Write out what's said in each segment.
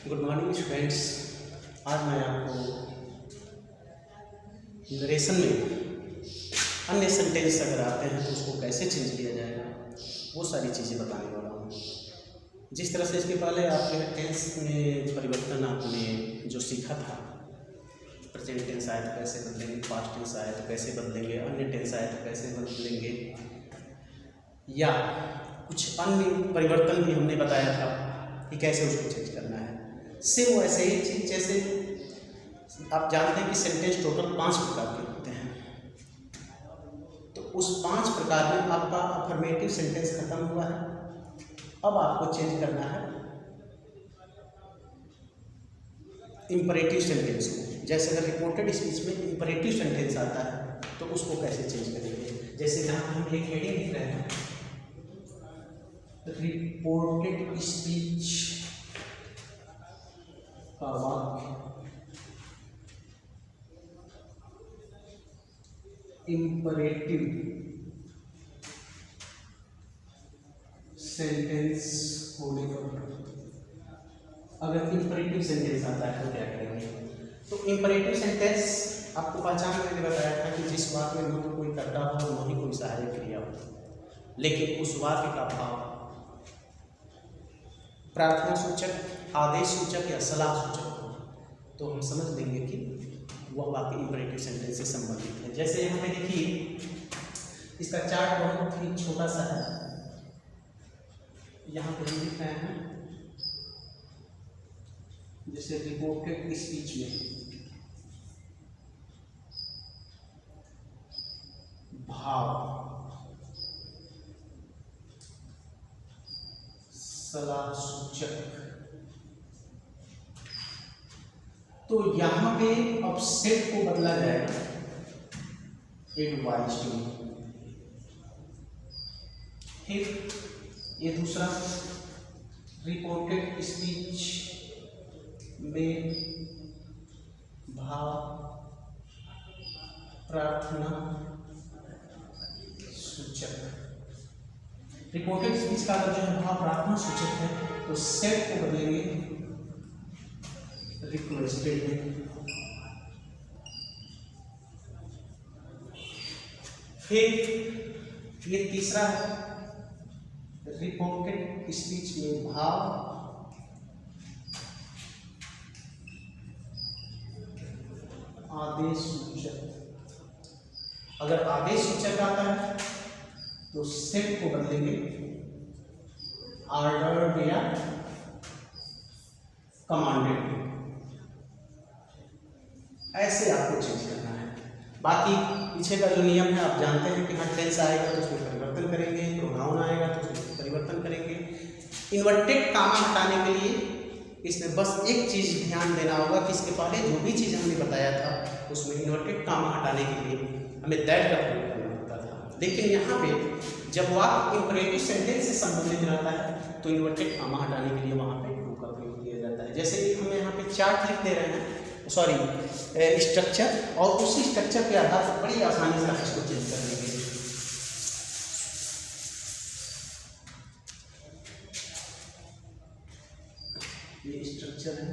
Good morning students. आज मैं आपको नरेशन में अन्य सेंटेंस अगर आते हैं तो उसको कैसे चेंज किया जाएगा वो सारी चीज़ें बताने वाला हूँ। जिस तरह से इसके पहले आपके टेंस में परिवर्तन आपने जो सीखा था, प्रेजेंट टेंस आए तो कैसे बदलेंगे, पास्ट टेंस आए तो कैसे बदलेंगे, अन्य टेंस आए तो कैसे बदलेंगे, या कुछ अन्य परिवर्तन भी हमने बताया था कि कैसे उसको चेंज करना है। सेम वैसे ही चीज जैसे आप जानते हैं कि सेंटेंस टोटल 5 प्रकार के होते हैं, तो उस 5 प्रकार में आपका अफर्मेटिव सेंटेंस खत्म हुआ है। अब आपको चेंज करना है इंपरेटिव सेंटेंस को। जैसे अगर रिपोर्टेड स्पीच में इंपरेटिव सेंटेंस आता है तो उसको कैसे चेंज करेंगे। जैसे जहाँ हम एक हेडिंग लिख रहे हैं, रिपोर्टेड स्पीच का वाक्य इंपरेटिव सेंटेंस होने पर, अगर इंपरेटिव सेंटेंस आता है तो क्या करेंगे। तो इंपरेटिव सेंटेंस आपको पहचान मैंने बताया था कि जिस वाक्य में न तो कोई कर्ता हो न ही कोई सहायक क्रिया हो, लेकिन उस वाक्य का भाव प्रार्थना सूचक, आदेश सूचक या सलाह सूचक हो, तो हम समझ लेंगे कि वह वाक्य इंपरेटिव सेंटेंस से संबंधित है। जैसे यहाँ पे देखिए, इसका चार्ट बहुत ही छोटा सा है। यहाँ पे हम लिख रहे हैं जैसे रिपोर्टेड स्पीच में भाव, सलाह सूचक, तो यहाँ पे अब सेट को बदला जाएगा एडवाइज टू। फिर ये दूसरा रिपोर्टेड स्पीच में भाव, प्रार्थना सूचक। रिपोर्टेड स्पीच का अगर जो है भाव प्रार्थना सूचक है तो सेट को बदलेंगे रिक्वेस्टेड में। फिर ये तीसरा है रिपोर्टेड स्पीच में भाव, आदेश सूचक। अगर आदेश सूचक आता है तो सेट को बदलेंगे ऑर्डर्ड या कमांडेड। ऐसे आपको चेंज करना है। बाकी पीछे का जो नियम है आप जानते हैं कि हाँ टेंस आएगा तो उसमें परिवर्तन करेंगे, प्रोनाउन आएगा तो उसमें परिवर्तन करेंगे। इन्वर्टेड कामा हटाने के लिए इसमें बस एक चीज़ ध्यान देना होगा कि इसके पहले जो भी चीज़ हमने बताया था उसमें इन्वर्टेड कामा हटाने के लिए हमें दैट का प्रयोग करना होता था, लेकिन यहाँ पे जब वाक्य इंपरेटिव सेंटेंस से संबंधित रहता है तो इन्वर्टेड कामा हटाने के लिए वहाँ पे टू का प्रयोग किया जाता है। जैसे कि हम यहाँ पे चार्ट लिख दे रहे हैं, सॉरी स्ट्रक्चर, और उसी स्ट्रक्चर के आधार पर बड़ी आसानी से आप इसको चेंज कर लेंगे। ये स्ट्रक्चर है,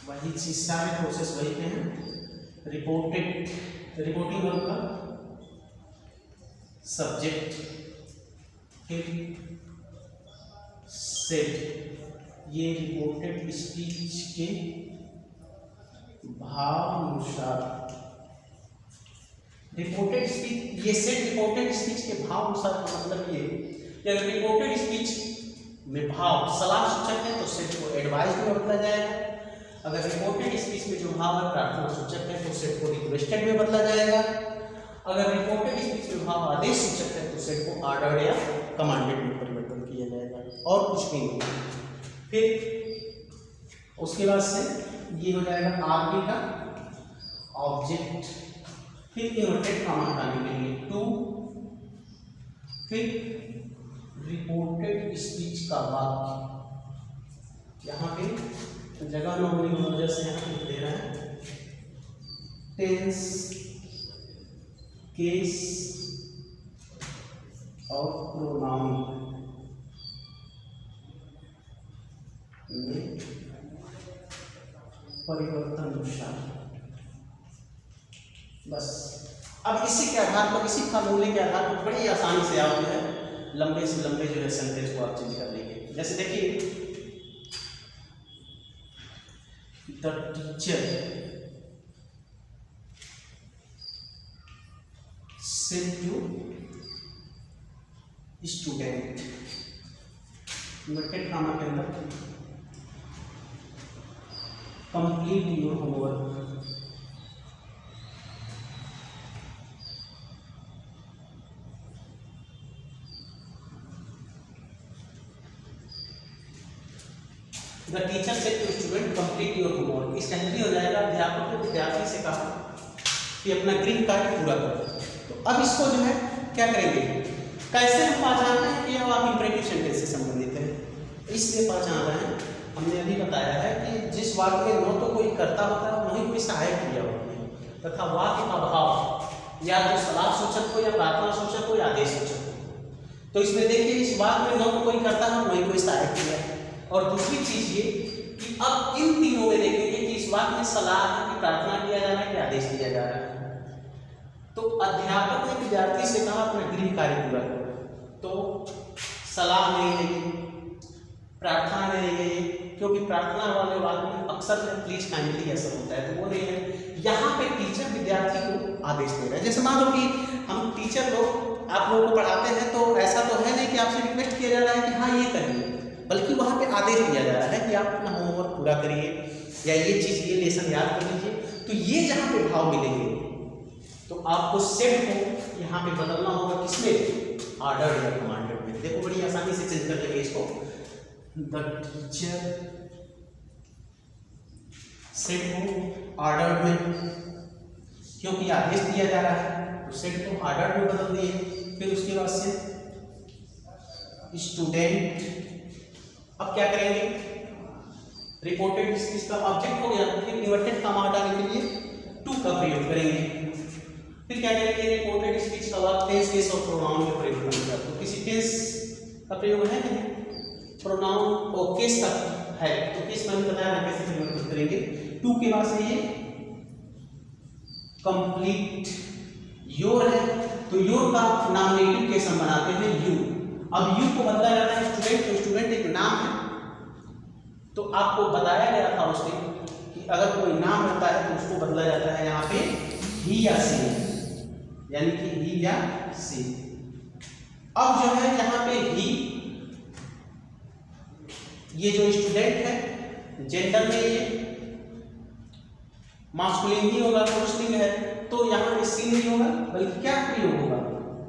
वही चीज, सारे प्रोसेस वही के हैं। रिपोर्टिंग वर्ब का सब्जेक्ट, फिर सेट, ये रिपोर्टेड स्पीच के भाव अनुसार, रिपोर्टेड स्पीच, ये सेट रिपोर्टेड स्पीच के भाव अनुसार का मतलब ये, अगर रिपोर्टेड स्पीच में भाव सलाह सूचक है तो सेट को एडवाइज में बदला जाएगा। अगर रिपोर्टेड स्पीच में जो भाव है प्रार्थना सूचक है तो सेट को रिक्वेस्टेड में बदला जाएगा। अगर रिपोर्टेड स्पीच में भाव आदेश सूचक है तो सेट को ऑर्डर्ड या कमांडेड में परिवर्तन किया जाएगा, और कुछ भी नहीं। फिर उसके बाद से ये हो जाएगा आरबी का ऑब्जेक्ट, फिर इन्वर्टेड कामा हटाने के लिए टू, फिर रिपोर्टेड स्पीच का वाक्य, यहाँ पे जगह न होने की वजह से यहाँ पे दे रहा है टेंस, केस और प्रोनाउन। में परिवर्तन अनुसार। बस अब इसी के आधार पर, इसी फार्मूले के आधार पर बड़ी आसानी से आप जो है लंबे से लंबे जो है सेंटेंस को आप चेंज कर लेंगे। जैसे देखिए, the teacher said to student, inverted comma के अंदर, complete your homework. The teacher said to student complete your homework. इसका हिंदी हो जाएगा, अध्यापक ने विद्यार्थी से कहा कि अपना गृह कार्य पूरा करो। तो अब इसको जो है क्या करेंगे, कैसे हम पहचानते हैं कि यह वाक्य इंपरेटिव सेंटेंस से संबंधित है, इसलिए पहचान रहे हैं। हमने अभी बताया है कि जिस वाक्य में न तो कोई कर्ता होता है, वहीं कोई सहायक क्रिया होती है, तथा वाक्य का भाव या तो सलाह सूचक हो, या प्रार्थना सूचक हो, या आदेश सूचक हो। तो इसमें देखिए, इस वाक्य में न तो कोई कर्ता है, वहीं कोई सहायक क्रिया है। और दूसरी चीज ये कि अब इन तीनों में देखेंगे कि इस वाक्य में सलाह है कि प्रार्थना किया जा रहा है कि आदेश दिया जा रहा है। तो अध्यापक ने विद्यार्थी से कहा अपना गृह कार्य पूरा करो, तो सलाह नहीं है ये, प्रार्थना नहीं है ये, क्योंकि प्रार्थना वाले वाक्य में अक्सर प्लीज काइंडली ऐसा होता है, तो वो नहीं है। यहाँ पे टीचर विद्यार्थी को आदेश दे रहा है। जैसे मान लो कि हम टीचर लोग आप लोगों को पढ़ाते हैं, तो ऐसा तो है नहीं कि आपसे रिक्वेस्ट किया जा रहा है कि हाँ ये करिए, बल्कि वहाँ पे आदेश दिया जा रहा है कि आप अपना होमवर्क पूरा करिए, या ये चीज़, ये लेसन याद कर लीजिए। तो ये जहाँ पे भाव मिलेंगे, तो आपको सेड को यहाँ पे बदलना होगा, किसमें, ऑर्डर या कमांडेड में। देखो बड़ी आसानी से चेंज कर लेंगे इसको। द टीचर सेड को ऑर्डर में, क्योंकि आदेश दिया जा रहा है, तो सेड को ऑर्डर में बदल दिए। फिर उसके बाद से स्टूडेंट, अब क्या करेंगे, रिपोर्टेड स्पीच का ऑब्जेक्ट हो गया, फिर इन्वर्टेड कॉमा हटाने के लिए टू का प्रयोग करेंगे। फिर क्या करेंगे, रिपोर्टेड स्पीच का बाद टेंस, केस और प्रोनाउन का प्रयोग करेंगे। तो किसी टेंस का प्रयोग है नहीं, प्रोनाउन और केस का है, तो केस मैंने बताया ना कैसे परिवर्तित करेंगे। टू के बाद से ये कंप्लीट योर है, तो योर का नॉमिनेटिव केस हम बनाते हैं यू। अब यू को बदला जाता है स्टूडेंट, तो स्टूडेंट एक नाम है, तो आपको बताया गया था उस दिन कि अगर कोई नाम रहता है तो उसको बदला जाता है यहाँ पे ही या सी, यानी कि ही या सी। अब जो है यहाँ पे ही, ये जो स्टूडेंट है जेंडर में ये मास्कुलिन ही होगा, पुरुषलिंग है, तो यहाँ पे सी नहीं होगा, बल्कि क्या प्रयोग होगा,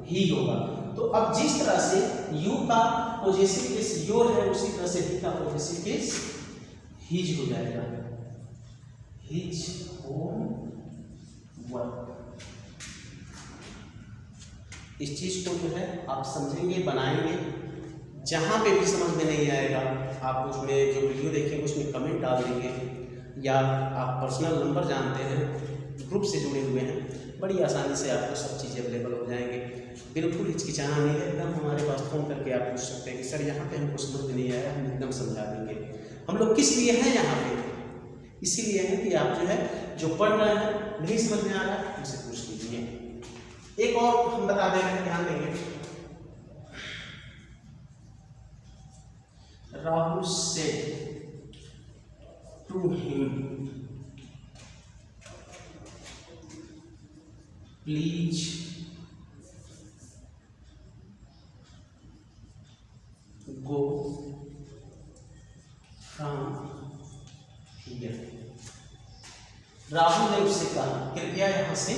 ही होगा। तो अब जिस तरह से यू का पॉजेसिव केस योर है, उसी तरह से ही का पॉजेसिव केस हिज हो जाएगा, हिज होम वर्क। इस चीज को जो है आप समझेंगे, बनाएंगे। जहां पे भी समझ में नहीं आएगा, आप उसमें जो वीडियो देखेंगे उसमें कमेंट डाल देंगे, या आप पर्सनल नंबर जानते हैं, ग्रुप से जुड़े हुए हैं, बड़ी आसानी से आपको सब चीज़ें अवेलेबल हो जाएंगे। बिल्कुल हिचकिचाना नहीं है, एकदम हमारे पास फ़ोन करके आप पूछ सकते हैं कि सर यहाँ पे हमको समझ में नहीं आया, हम एकदम समझा देंगे। हम लोग किस लिए हैं यहाँ पे, इसीलिए है कि आप जो है जो पढ़ रहे हैं नहीं समझ में आ रहा है, हमसे पूछ लीजिए। एक और हम बता दे रहे हैं, ध्यान देंगे। Rahul said to him, please go from here. Rahul ने उससे कहा कृपया यहां से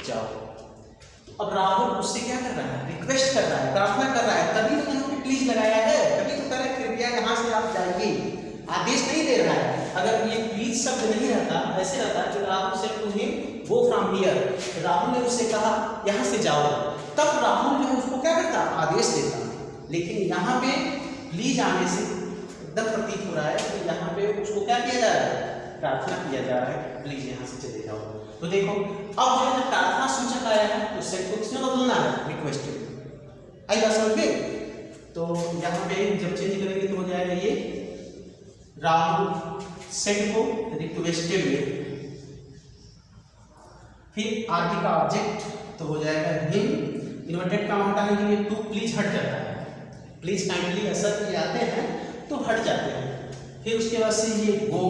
जाओ। तो अब राहुल उससे क्या कर रहा है, रिक्वेस्ट कर रहा है, प्रार्थना कर रहा है, तभी तो यहाँ पे प्लीज लगाया है, तभी तो कह रहा है कृपया यहाँ से आप जाइए, आदेश नहीं दे रहा है। अगर ये प्लीज शब्द नहीं रहता, ऐसे रहता कि Rahul said to him go from here, Rahul ने उससे कहा यहाँ से जाओ, तब राहुल जो है उसको क्या करता, आदेश देता। लेकिन यहाँ पे प्लीज आने से एकदम प्रतीत हो रहा है कि यहाँ पे उसको क्या किया जा रहा है, प्रार्थना किया जा रहा है, प्लीज यहाँ से चले जाओ। तो देखो अब जो है प्रार्थना सूचक आया है, तो सेट को किसमें बदलना है, रिक्वेस्ट। आई बात समझ में। तो यहाँ पे जब चेंज करेंगे तो हो जाएगा ये राहुल सेट को रिक्वेस्टेड में, फिर आरटी का ऑब्जेक्ट तो हो जाएगा हिम, इन्वर्टेड कॉमा हटाने के लिए टू प्लीज हट जाता है, प्लीज काइंडली ऐसा ये आते हैं तो हट जाते हैं। फिर उसके बाद से ये गो,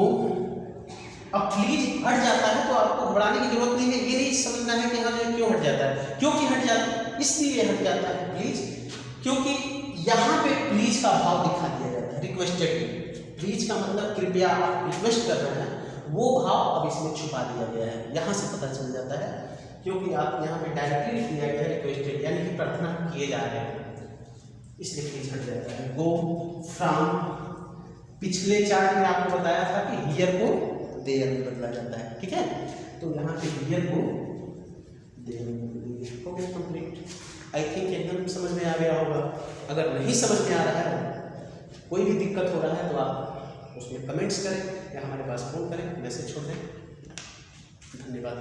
अब प्लीज हट जाता है तो आपको घबराने की जरूरत नहीं है, ये नहीं समझना है कि हाँ जो क्यों हट जाता है, क्योंकि हट जाता है इसलिए हट जाता है प्लीज, क्योंकि यहाँ पे प्लीज का भाव दिखा दिया जाता है रिक्वेस्टेड में। प्लीज का मतलब कृपया, आप रिक्वेस्ट कर रहे हैं, वो भाव अब इसमें छुपा दिया गया है, यहाँ से पता चल जाता है, क्योंकि आप यहाँ पे डायरेक्टली दिया गया रिक्वेस्टेड यानी कि प्रार्थना किए जा रहे हैं, इसलिए प्लीज हट जाता है। गो फ्रॉम, पिछले चार्ट में आपको बताया था कि हियर को देयर में बदला जाता है, ठीक है, तो यहाँ पे हियर को देयर में हो गया कंप्लीट। आई थिंक एकदम समझ में आ गया होगा। अगर नहीं समझ में आ रहा है, कोई भी दिक्कत हो रहा है तो आप उसमें कमेंट्स करें या हमारे पास फोन करें, मैसेज छोड़ दें। धन्यवाद।